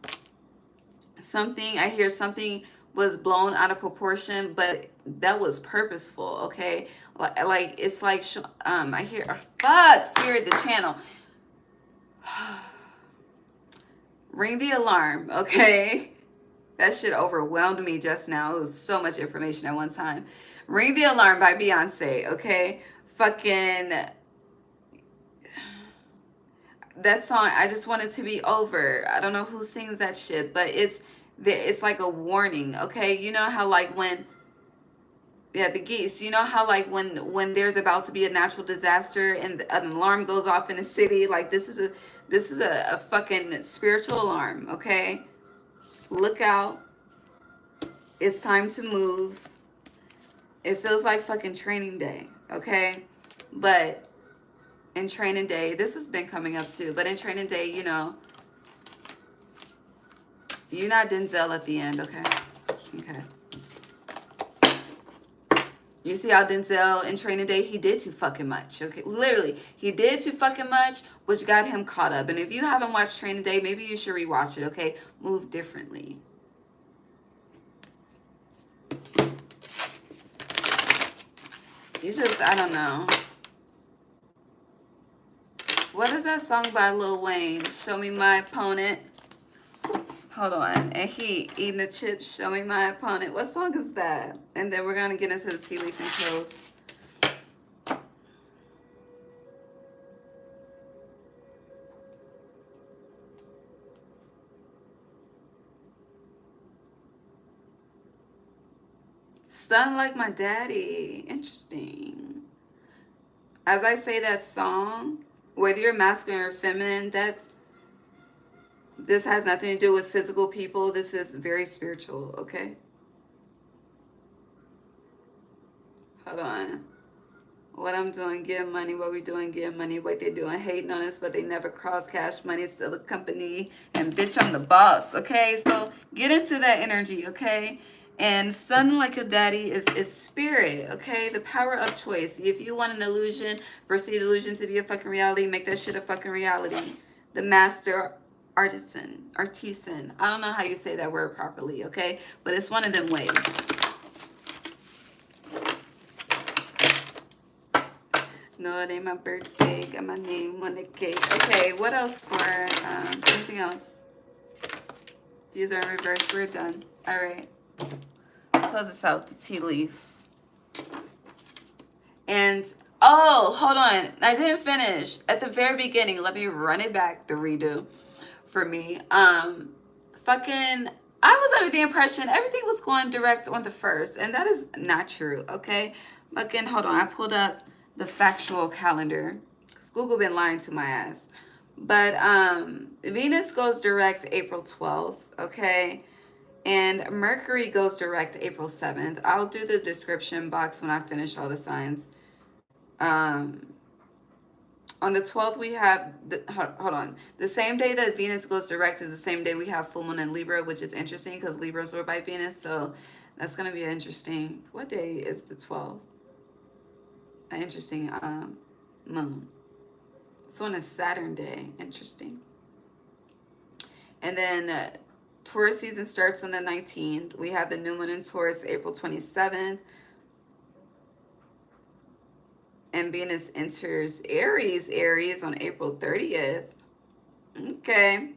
Speaker 1: something, I hear something was blown out of proportion, but that was purposeful, okay? Like it's like I hear, fuck, spirit, the channel. Ring the alarm, okay? That shit overwhelmed me just now. It was so much information at one time. Ring the Alarm by Beyonce, okay? Fucking that song, I just want it to be over. I don't know who sings that shit, but it's like a warning, okay? You know how like when the geese, you know how like when there's about to be a natural disaster and an alarm goes off in a city, like this is a fucking spiritual alarm, okay? Look out. It's time to move. It feels like fucking training day, okay? But in training day, this has been coming up too, but in training day, you know, you're not Denzel at the end, okay? Okay. You see how Denzel in training day, he did too fucking much, okay? Literally, he did too fucking much, which got him caught up. And if you haven't watched Training Day, maybe you should rewatch it, okay? Move differently. You just, I don't know. What is that song by Lil Wayne? Show me my opponent. Hold on. And he eating the chips. Show me my opponent. What song is that? And then we're going to get into the tea leaf and close. Stunned like my daddy. Interesting. As I say that song, whether you're masculine or feminine, this has nothing to do with physical people. This is very spiritual, okay? Hold on. What I'm doing, getting money. What we doing, getting money. What they doing, hating on us, but they never cross cash money, still a company. And bitch, I'm the boss, okay? So get into that energy, okay? And sun like your daddy is spirit, okay? The power of choice. If you want an illusion, perceived illusion to be a fucking reality, make that shit a fucking reality. The master artisan. I don't know how you say that word properly, okay? But it's one of them ways. No, it ain't my birthday. Got my name on the cake. Okay, what else for anything else? These are in reverse. We're done. All right. Close this out, the tea leaf. And, oh, hold on. I didn't finish. At the very beginning, let me run it back, the redo for me. Fucking, I was under the impression everything was going direct on the 1st, and that is not true, okay? Fucking, hold on. I pulled up the factual calendar because Google been lying to my ass. But Venus goes direct April 12th, okay? And Mercury goes direct April 7th. I'll do the description box when I finish all the signs. On the 12th, we have, hold on. The same day that Venus goes direct is the same day we have full moon in Libra, which is interesting because Libras were by Venus. So that's going to be interesting. What day is the 12th? An interesting moon. It's on a Saturn day. Interesting. And then Taurus season starts on the 19th. We have the new moon in Taurus April 27th. And Venus enters Aries on April 30th. Okay.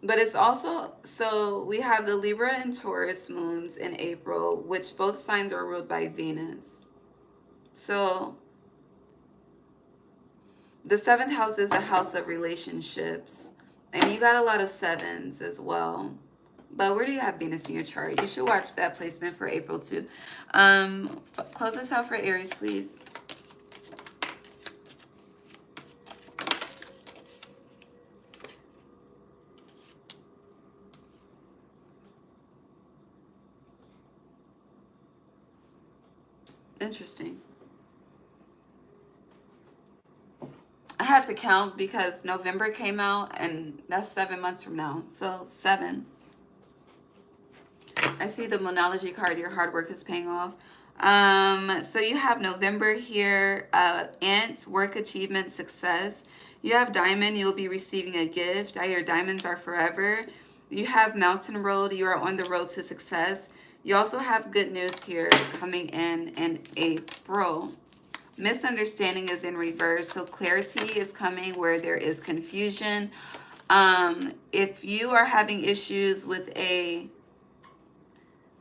Speaker 1: But it's also, so we have the Libra and Taurus moons in April, which both signs are ruled by Venus. So the 7th house is the house of relationships. And you got a lot of 7s as well. But where do you have Venus in your chart? You should watch that placement for April too. Close this out for Aries, please. Interesting. I had to count because November came out and that's 7 months from now. So 7. I see the Moonology card. Your hard work is paying off. So you have November here. Ant, work, achievement, success. You have Diamond. You'll be receiving a gift. I hear diamonds are forever. You have Mountain Road. You are on the road to success. You also have good news here coming in April. Misunderstanding is in reverse. So clarity is coming where there is confusion. If you are having issues with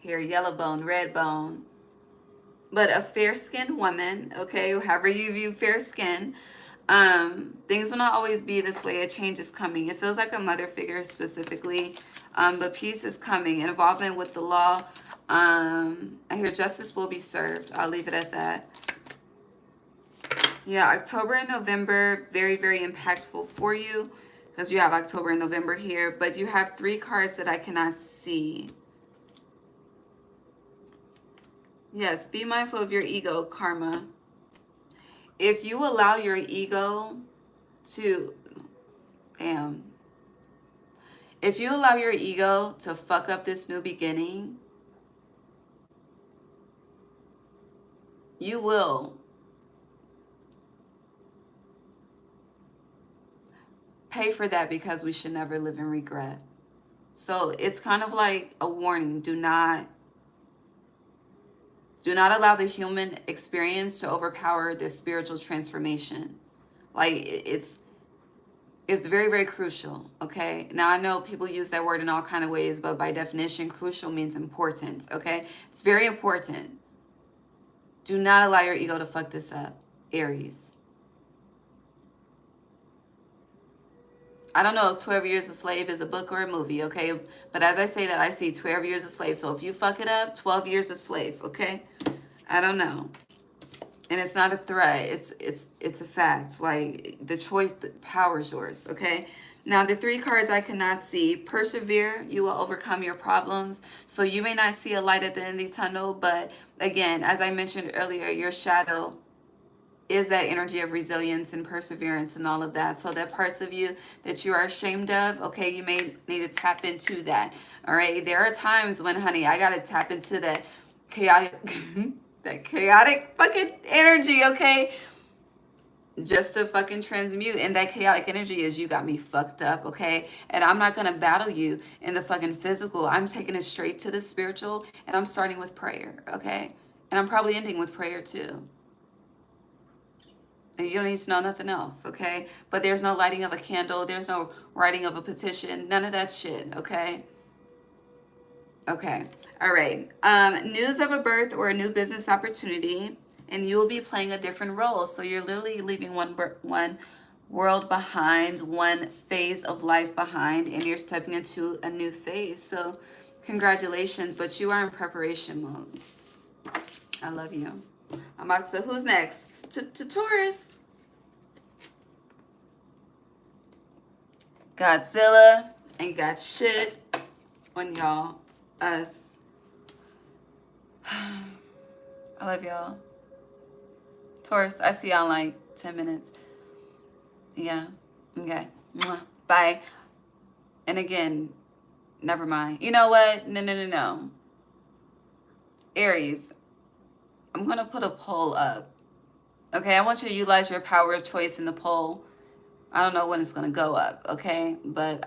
Speaker 1: yellow bone, red bone, but a fair-skinned woman, okay, however you view fair skin, things will not always be this way. A change is coming. It feels like a mother figure specifically, but peace is coming. Involvement with the law. I hear justice will be served. I'll leave it at that. Yeah, October and November, very, very impactful for you because you have October and November here, but you have 3 cards that I cannot see. Yes, be mindful of your ego, karma. If you allow your ego to, if you allow your ego to fuck up this new beginning, you will pay for that, because we should never live in regret. So it's kind of like a warning. Do not allow the human experience to overpower this spiritual transformation. Like, it's very, very crucial, okay? Now, I know people use that word in all kind of ways, but by definition, crucial means important, okay? It's very important. Do not allow your ego to fuck this up, Aries. I don't know if 12 Years a Slave is a book or a movie, okay? But as I say that, I see 12 Years a Slave. So if you fuck it up, 12 years a slave, okay? I don't know. And it's not a threat. It's a fact. Like, the choice, the power is yours, okay? Now, the 3 cards I cannot see. Persevere. You will overcome your problems. So you may not see a light at the end of the tunnel, but again, as I mentioned earlier, your shadow is that energy of resilience and perseverance and all of that. So that parts of you that you are ashamed of, okay, you may need to tap into that. All right. There are times when, honey, I got to tap into that chaotic, that chaotic fucking energy, okay? Just to fucking transmute. And that chaotic energy is, you got me fucked up, okay? And I'm not going to battle you in the fucking physical. I'm taking it straight to the spiritual, and I'm starting with prayer, okay? And I'm probably ending with prayer too. And you don't need to know nothing else, okay? But there's no lighting of a candle. There's no writing of a petition. None of that shit, okay? Okay. All right. News of a birth or a new business opportunity, and you will be playing a different role. So you're literally leaving one world behind, one phase of life behind, and you're stepping into a new phase. So congratulations, but you are in preparation mode. I love you. I'm about to, who's next? To Taurus. Godzilla ain't got shit on y'all. Us. I love y'all. Taurus, I see y'all in like 10 minutes. Yeah. Okay. Mwah. Bye. And again, never mind. You know what? No. Aries, I'm going to put a poll up. Okay, I want you to utilize your power of choice in the poll. I don't know when it's going to go up, okay? But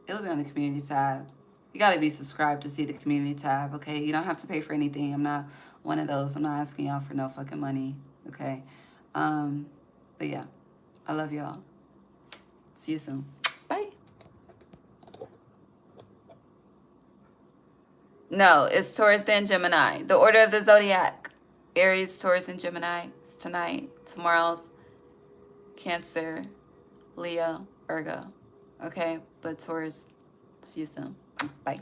Speaker 1: it'll be on the community tab. You got to be subscribed to see the community tab, okay? You don't have to pay for anything. I'm not one of those. I'm not asking y'all for no fucking money, okay? But yeah, I love y'all. See you soon. Bye. No, it's Taurus, then Gemini. The order of the zodiac. Aries, Taurus, and Gemini. It's tonight. Tomorrow's Cancer, Leo, Virgo. Okay? But Taurus, see you soon. Bye.